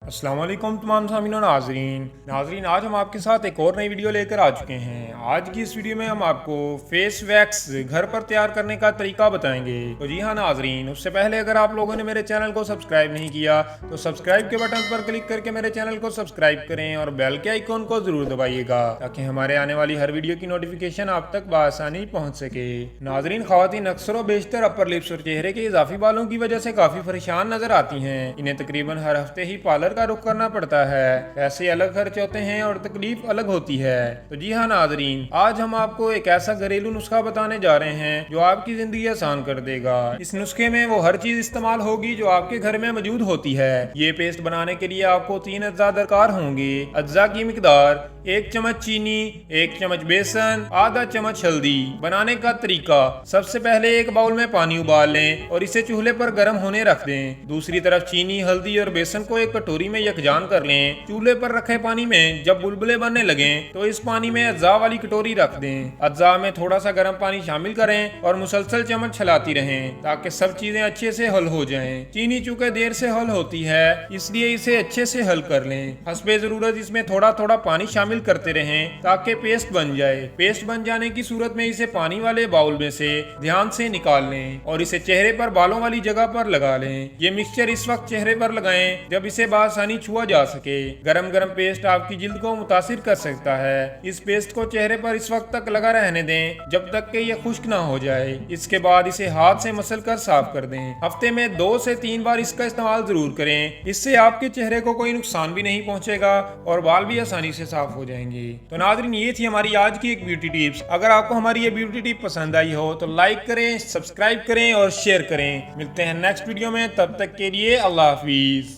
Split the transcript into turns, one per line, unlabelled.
अस्सलाम वालेकुम तमाम सामीन और नाजरीन आज हम आपके साथ एक और नई वीडियो लेकर आ चुके हैं। आज की इस वीडियो में हम आपको फेस वैक्स घर पर तैयार करने का तरीका बताएंगे। तो जी हाँ नाजरीन, उससे पहले अगर आप लोगों ने मेरे चैनल को सब्सक्राइब नहीं किया तो सब्सक्राइब के बटन पर क्लिक करके मेरे चैनल को सब्सक्राइब करें और बेल के आइकॉन को जरूर दबाइएगा ताकि हमारे आने वाली हर वीडियो की नोटिफिकेशन आप तक बआसानी पहुँच सके। नाजरीन, खवातीन अक्सर व बेशतर अपर लिप्स और चेहरे के इजाफी बालों की वजह से काफी परेशान नजर आती हैं। इन्हें तकरीबन हर हफ्ते ही पार्लर का रुख करना पड़ता है। पैसे अलग खर्च होते हैं और तकलीफ अलग होती है। तो जी हाँ नाजरीन, आज हम आपको एक ऐसा घरेलू नुस्खा बताने जा रहे हैं जो आपकी जिंदगी आसान कर देगा। इस नुस्खे में वो हर चीज इस्तेमाल होगी जो आपके घर में मौजूद होती है। ये पेस्ट बनाने के लिए आपको 3 अज्जा दरकार होंगे। अज्जा की मिकदार 1 चम्मच चीनी, 1 चम्मच बेसन, आधा चम्मच हल्दी। बनाने का तरीका, सबसे पहले एक बाउल में पानी उबाल लें और इसे चूल्हे पर गर्म होने रख दें। दूसरी तरफ चीनी, हल्दी और बेसन को एक कटोरी में यकजान कर लें। चूल्हे पर रखे पानी में जब बुलबुले बनने लगें तो इस पानी में अज्जा वाली कटोरी रख दें। अज्जा में थोड़ा सा गर्म पानी शामिल करें और मुसलसल चम्मच चलाती रहें ताकि सब चीजें अच्छे से हल हो जाएं। चीनी चूंकि देर से हल होती है इसलिए इसे अच्छे से हल कर लें। हस्बे जरूरत इसमें थोड़ा थोड़ा पानी शामिल करते रहें ताकि पेस्ट बन जाए। पेस्ट बन जाने की सूरत में इसे पानी वाले बाउल में से ध्यान से निकाल लें और इसे चेहरे पर बालों वाली जगह पर लगा लें। ये मिक्सचर इस वक्त चेहरे पर लगाएं जब इसे बआसानी छुआ जा सके। गरम गरम पेस्ट आपकी जिल्द को मुतासिर कर सकता है। इस पेस्ट को चेहरे पर इस वक्त तक लगा रहने दें जब तक कि ये खुश्क ना हो जाए। इसके बाद इसे हाथ से मसल कर साफ कर दें। हफ्ते में 2 से 3 बार इसका इस्तेमाल जरूर करें। इससे आपके चेहरे को कोई नुकसान भी नहीं पहुंचेगा और बाल भी आसानी से साफ हो जाएंगे। तो नाज़रीन, ये थी हमारी आज की एक ब्यूटी टिप्स। अगर आपको हमारी ये ब्यूटी टिप पसंद आई हो तो लाइक करें, सब्सक्राइब करें और शेयर करें। मिलते हैं नेक्स्ट वीडियो में, तब तक के लिए अल्लाह हाफिज।